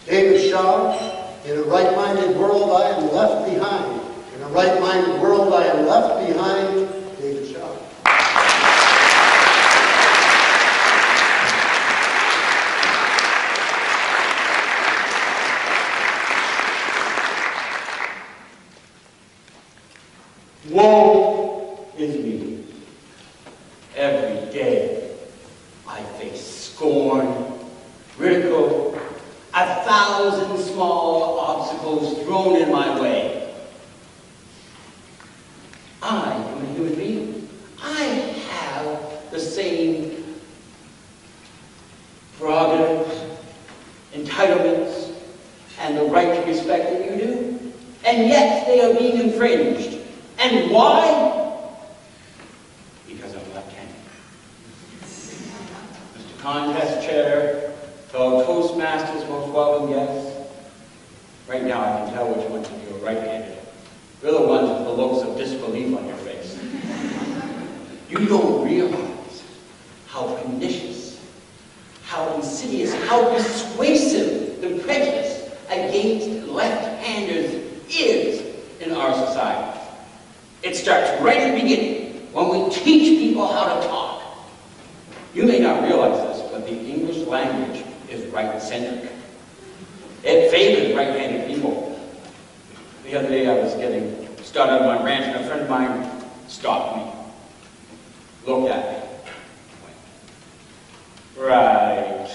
David Shaw, in a right-minded world I am left behind. In a right-minded world I am left behind, David Shaw. Woe is me. Every day I face scorn, ridicule, 1,000 small obstacles thrown in my way. I am a human being. I have the same prerogatives, entitlements, and the right to respect that you do, and yet they are being infringed. And why? Because I'm left-handed. Mr. Contest Chair, fellow Toastmasters, most welcome guests. Right now I can tell which ones of you are right-handed. You're the ones with the looks of disbelief on your face. You don't realize how pernicious, how insidious, how persuasive the prejudice against left-handers is in our society. It starts right at the beginning, when we teach people how to talk. You may not realize this, but the English language is right-centric. It favors right-handed people. The other day I was getting started on my rant, and a friend of mine stopped me, looked at me, went, right.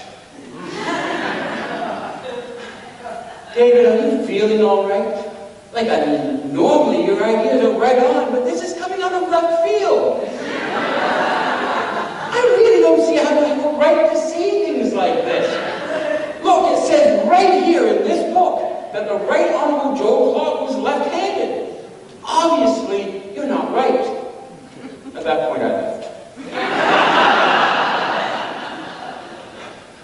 David, are you feeling all right? Like, I mean, normally your ideas are right on, but this is coming out of left field. I really don't see how you have a right to say things like this. Look, it says right here in this book that the Right Honorable Joe Clark was left-handed. Obviously, you're not right. At that point, I left.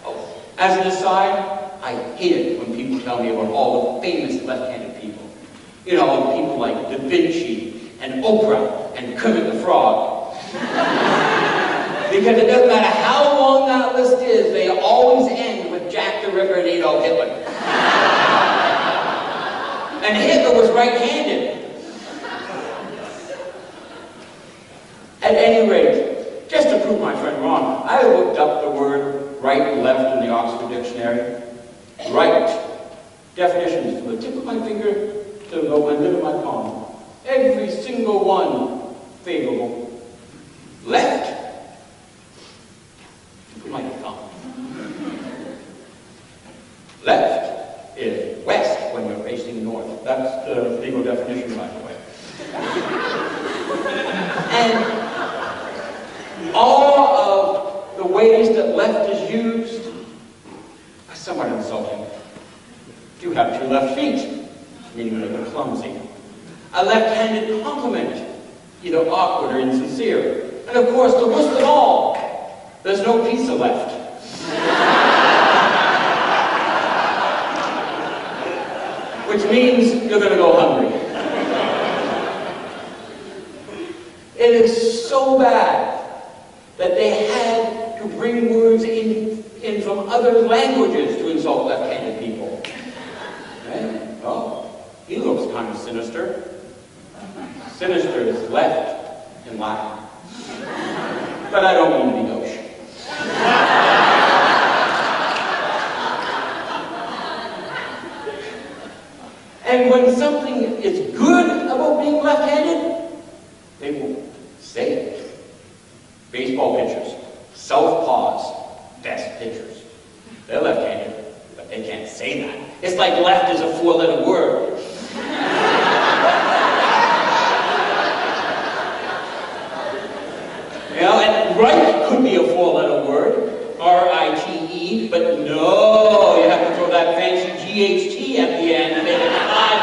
Oh, as an aside, I hate it when people tell me about all the famous left-handed people. You know, people like Da Vinci and Oprah and Kermit the Frog. Because it doesn't matter how long that list is, they always end with Jack the Ripper and Adolf Hitler. And Hitler was right-handed. At any rate, just to prove my friend wrong, I looked up the word right and left in the Oxford Dictionary. Right. Definitions from the tip of my finger to the end of my palm. Every single one favorable. Left. Put my thumb. Left is west when you're facing north. That's the legal definition, by the way. And all of the ways that left is used are somewhat insulting. You have 2 left feet, meaning that you're clumsy. A left-handed compliment, either awkward or insincere. And of course, the worst of it all, there's no pizza left. Which means you're going to go hungry. It is so bad that they had to bring words in from other languages to insult left-handed people. Right? Oh, he looks kind of sinister. Sinister is left in Latin. But I don't mean to be gauche. And when something is good about being left-handed, they will say it. Baseball pitchers, southpaws, best pitchers. They're left-handed, but they can't say that. It's like left is a 4-letter word. You know, and right could be a 4-letter word, R-I-T-E, but no, you have to throw that fancy G-H-T at the end and make it 5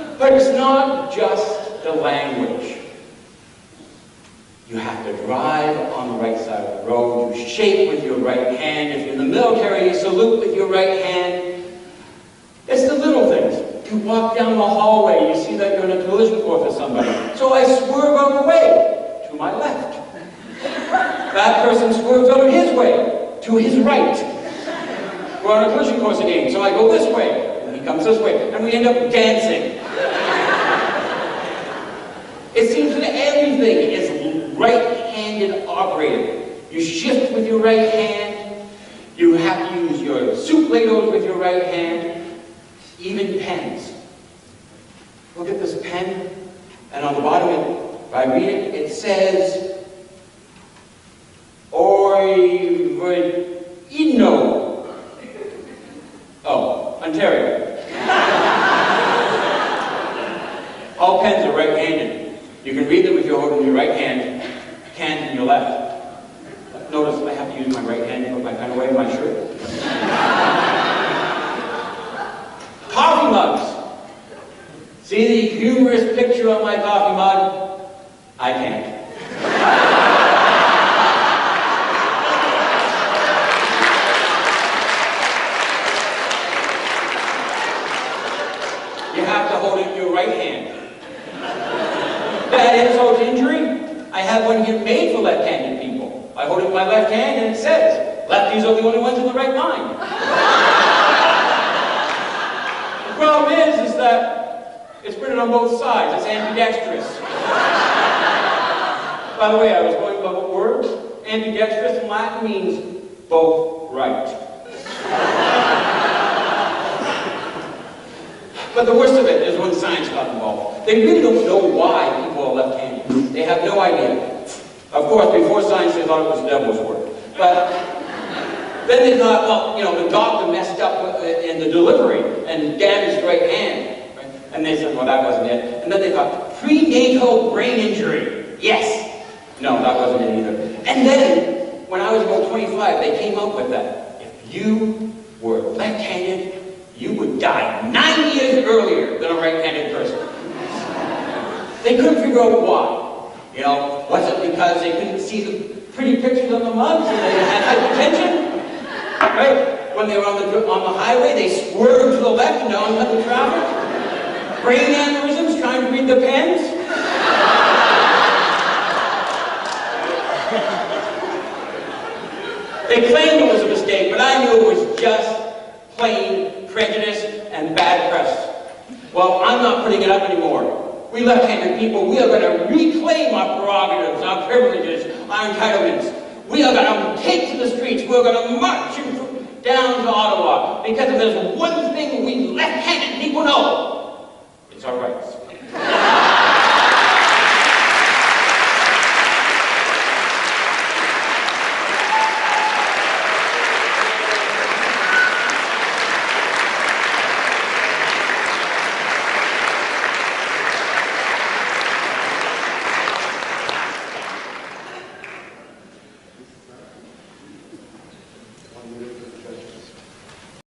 letters. But it's not just the language. You have to drive on the right side of the road, you shake with your right hand. If you're in the military, you salute with your right hand. It's the little things. You walk down the hallway, you see that you're in a collision course with somebody. So I swerve out of the way, to my left. That person swerves out of his way, to his right. We're on a collision course again, so I go this way, and he comes this way, and we end up dancing. It seems that everything is right-handed operated. You shift with your right hand, you have to use your soup ladles with your right hand, even pens. Look at this pen, and on the bottom, if I read it, it says, Ino. Oh, Ontario. All pens are right-handed. You can read them if you're holding your right hand, can't in your left. Notice I have to use my right hand to put my pen away in my shirt. Coffee mugs. See the humorous picture on my coffee mug? I can't. You have to hold it in your right hand. Bad insult to injury, I have one here made for left-handed people. I hold it in my left hand and it says, lefties are the only ones in the right mind. The problem is that it's printed on both sides. It's ambidextrous. By the way, I was going about words. Ambidextrous in Latin means both right. But the worst of it is when science got involved. They really don't know why people are left-handed. They have no idea. Of course, before science, they thought it was the devil's work. But then they thought, well, you know, the doctor messed up in the delivery and damaged the right hand. Right? And they said, well, that wasn't it. And then they thought, prenatal brain injury. Yes. No, that wasn't it either. And then, when I was about 25, they came up with that. If you were left-handed, you would die 9 years earlier than a right-handed person. They couldn't figure out why. You know, was it because they couldn't see the pretty pictures on the mugs and they had hypertension? Right? When they were on the highway, they swerved to the left and oncoming the traffic. Brain aneurysms trying to read the pens. They claimed it was a mistake, but I knew it was just plain prejudice and bad press. Well, I'm not putting it up anymore. We left-handed people, we are going to reclaim our prerogatives, our privileges, our entitlements. We are going to take to the streets. We're going to march down to Ottawa. Because if there's one thing we left-handed people know, it's our rights.